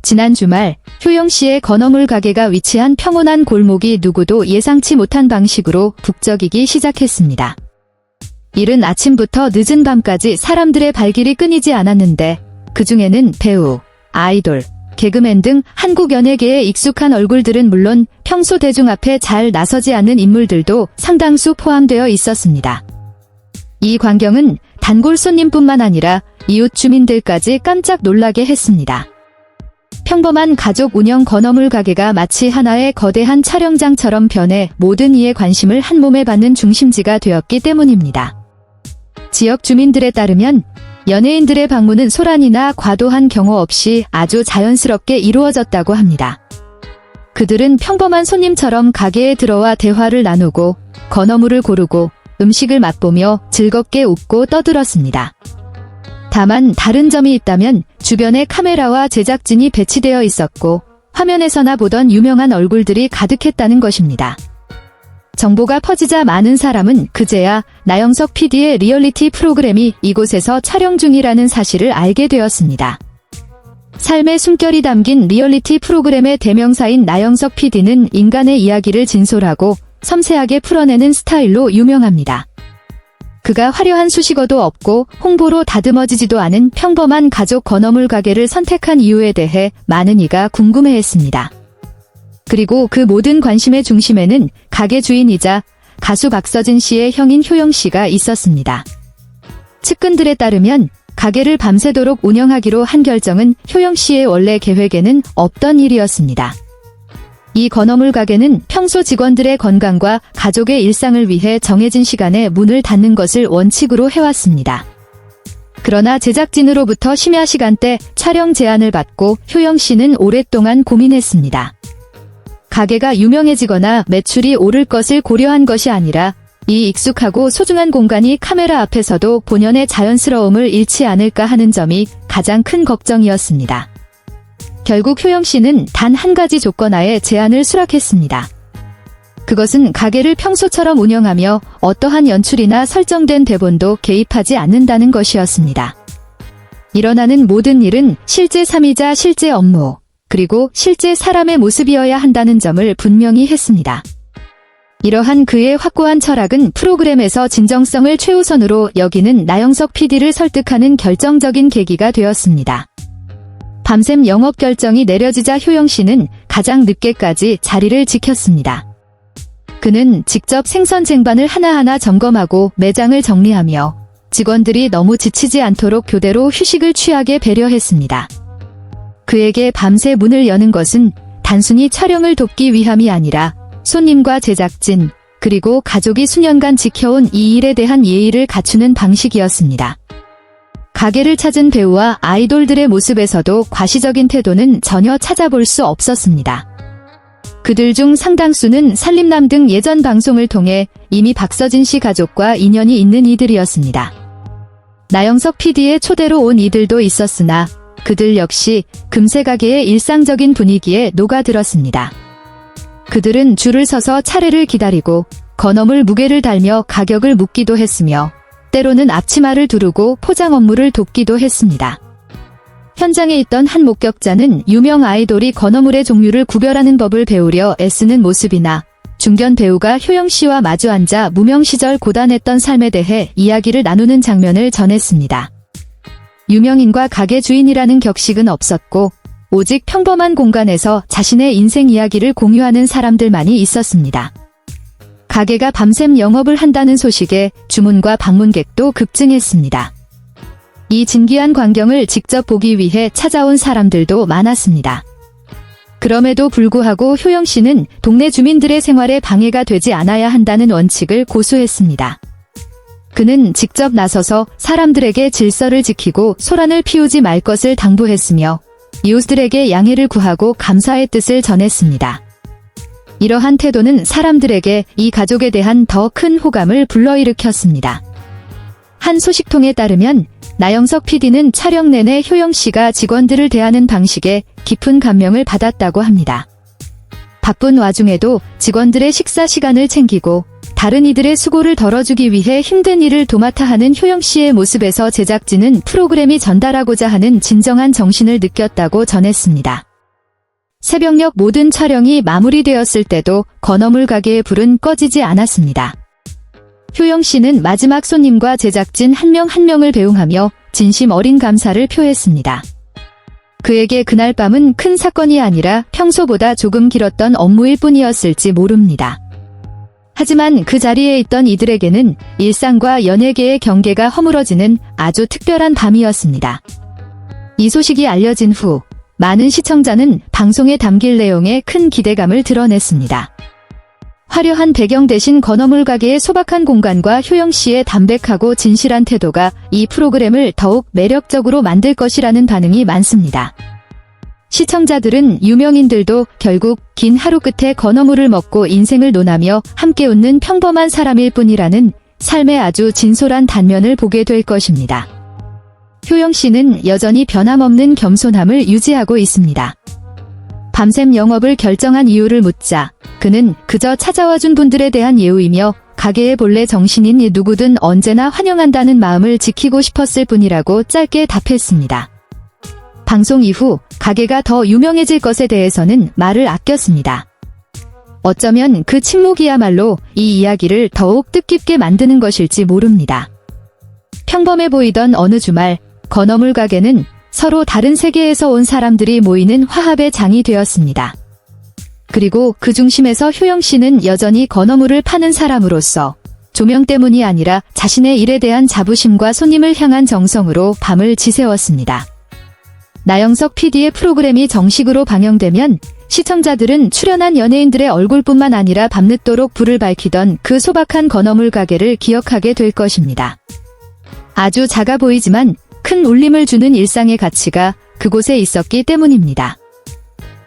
지난 주말 효영 씨의 건어물 가게가 위치한 평온한 골목이 누구도 예상치 못한 방식으로 북적이기 시작했습니다. 이른 아침부터 늦은 밤까지 사람들의 발길이 끊이지 않았는데 그중에는 배우, 아이돌, 개그맨 등 한국 연예계에 익숙한 얼굴들은 물론 평소 대중 앞에 잘 나서지 않는 인물들도 상당수 포함되어 있었습니다. 이 광경은 단골 손님뿐만 아니라 이웃 주민들까지 깜짝 놀라게 했습니다. 평범한 가족 운영 건어물 가게가 마치 하나의 거대한 촬영장처럼 변해 모든 이의 관심을 한몸에 받는 중심지가 되었기 때문입니다. 지역 주민들에 따르면 연예인들의 방문은 소란이나 과도한 경호 없이 아주 자연스럽게 이루어졌다고 합니다. 그들은 평범한 손님처럼 가게에 들어와 대화를 나누고 건어물을 고르고 음식을 맛보며 즐겁게 웃고 떠들었습니다. 다만 다른 점이 있다면 주변에 카메라와 제작진이 배치되어 있었고 화면에서나 보던 유명한 얼굴들이 가득했다는 것입니다. 정보가 퍼지자 많은 사람은 그제야 나영석 PD의 리얼리티 프로그램이 이곳에서 촬영 중이라는 사실을 알게 되었습니다. 삶의 숨결이 담긴 리얼리티 프로그램의 대명사인 나영석 PD는 인간의 이야기를 진솔하고 섬세하게 풀어내는 스타일로 유명합니다. 그가 화려한 수식어도 없고 홍보로 다듬어지지도 않은 평범한 가족 건어물 가게를 선택한 이유에 대해 많은 이가 궁금해했습니다. 그리고 그 모든 관심의 중심에는 가게 주인이자 가수 박서진 씨의 형인 효영 씨가 있었습니다. 측근들에 따르면 가게를 밤새도록 운영하기로 한 결정은 효영 씨의 원래 계획에는 없던 일이었습니다. 이 건어물 가게는 평소 직원들의 건강과 가족의 일상을 위해 정해진 시간에 문을 닫는 것을 원칙으로 해왔습니다. 그러나 제작진으로부터 심야 시간대 촬영 제안을 받고 효영 씨는 오랫동안 고민했습니다. 가게가 유명해지거나 매출이 오를 것을 고려한 것이 아니라 이 익숙하고 소중한 공간이 카메라 앞에서도 본연의 자연스러움을 잃지 않을까 하는 점이 가장 큰 걱정이었습니다. 결국 효영 씨는 단 한 가지 조건 하에 제안을 수락했습니다. 그것은 가게를 평소처럼 운영하며 어떠한 연출이나 설정된 대본도 개입하지 않는다는 것이었습니다. 일어나는 모든 일은 실제 삶이자 실제 업무, 그리고 실제 사람의 모습이어야 한다는 점을 분명히 했습니다. 이러한 그의 확고한 철학은 프로그램에서 진정성을 최우선으로 여기는 나영석 PD를 설득하는 결정적인 계기가 되었습니다. 밤샘 영업 결정이 내려지자 효영 씨는 가장 늦게까지 자리를 지켰습니다. 그는 직접 생선 쟁반을 하나하나 점검하고 매장을 정리하며 직원들이 너무 지치지 않도록 교대로 휴식을 취하게 배려했습니다. 그에게 밤새 문을 여는 것은 단순히 촬영을 돕기 위함이 아니라 손님과 제작진, 그리고 가족이 수년간 지켜온 이 일에 대한 예의를 갖추는 방식이었습니다. 가게를 찾은 배우와 아이돌들의 모습에서도 과시적인 태도는 전혀 찾아볼 수 없었습니다. 그들 중 상당수는 산림남 등 예전 방송을 통해 이미 박서진 씨 가족과 인연이 있는 이들이었습니다. 나영석 PD의 초대로 온 이들도 있었으나 그들 역시 금세 가게의 일상적인 분위기에 녹아들었습니다. 그들은 줄을 서서 차례를 기다리고 건어물 무게를 달며 가격을 묻기도 했으며 때로는 앞치마를 두르고 포장 업무를 돕기도 했습니다. 현장에 있던 한 목격자는 유명 아이돌이 건어물의 종류를 구별하는 법을 배우려 애쓰는 모습이나 중견 배우가 효영 씨와 마주 앉아 무명 시절 고단했던 삶에 대해 이야기를 나누는 장면을 전했습니다. 유명인과 가게 주인이라는 격식은 없었고 오직 평범한 공간에서 자신의 인생 이야기를 공유하는 사람들만이 있었습니다. 가게가 밤샘 영업을 한다는 소식에 주문과 방문객도 급증했습니다. 이 진기한 광경을 직접 보기 위해 찾아온 사람들도 많았습니다. 그럼에도 불구하고 효영 씨는 동네 주민들의 생활에 방해가 되지 않아야 한다는 원칙을 고수했습니다. 그는 직접 나서서 사람들에게 질서를 지키고 소란을 피우지 말 것을 당부했으며 이웃들에게 양해를 구하고 감사의 뜻을 전했습니다. 이러한 태도는 사람들에게 이 가족에 대한 더 큰 호감을 불러일으켰습니다. 한 소식통에 따르면 나영석 PD는 촬영 내내 효영 씨가 직원들을 대하는 방식에 깊은 감명을 받았다고 합니다. 바쁜 와중에도 직원들의 식사 시간을 챙기고 다른 이들의 수고를 덜어주기 위해 힘든 일을 도맡아 하는 효영 씨의 모습에서 제작진은 프로그램이 전달하고자 하는 진정한 정신을 느꼈다고 전했습니다. 새벽녘 모든 촬영이 마무리되었을 때도 건어물 가게의 불은 꺼지지 않았습니다. 효영 씨는 마지막 손님과 제작진 한 명 한 명을 배웅하며 진심 어린 감사를 표했습니다. 그에게 그날 밤은 큰 사건이 아니라 평소보다 조금 길었던 업무일 뿐이었을지 모릅니다. 하지만 그 자리에 있던 이들에게는 일상과 연예계의 경계가 허물어지는 아주 특별한 밤이었습니다. 이 소식이 알려진 후 많은 시청자는 방송에 담길 내용에 큰 기대감을 드러냈습니다. 화려한 배경 대신 건어물 가게의 소박한 공간과 효영 씨의 담백하고 진실한 태도가 이 프로그램을 더욱 매력적으로 만들 것이라는 반응이 많습니다. 시청자들은 유명인들도 결국 긴 하루 끝에 건어물을 먹고 인생을 논하며 함께 웃는 평범한 사람일 뿐이라는 삶의 아주 진솔한 단면을 보게 될 것입니다. 효영 씨는 여전히 변함없는 겸손함을 유지하고 있습니다. 밤샘 영업을 결정한 이유를 묻자 그는 그저 찾아와준 분들에 대한 예우이며 가게의 본래 정신인 누구든 언제나 환영한다는 마음을 지키고 싶었을 뿐이라고 짧게 답했습니다. 방송 이후 가게가 더 유명해질 것에 대해서는 말을 아꼈습니다. 어쩌면 그 침묵이야말로 이 이야기를 더욱 뜻깊게 만드는 것일지 모릅니다. 평범해 보이던 어느 주말 건어물 가게는 서로 다른 세계에서 온 사람들이 모이는 화합의 장이 되었습니다. 그리고 그 중심에서 효영 씨는 여전히 건어물을 파는 사람으로서 조명 때문이 아니라 자신의 일에 대한 자부심과 손님을 향한 정성으로 밤을 지새웠습니다. 나영석 PD의 프로그램이 정식으로 방영되면 시청자들은 출연한 연예인들의 얼굴뿐만 아니라 밤늦도록 불을 밝히던 그 소박한 건어물 가게를 기억하게 될 것입니다. 아주 작아 보이지만 큰 울림을 주는 일상의 가치가 그곳에 있었기 때문입니다.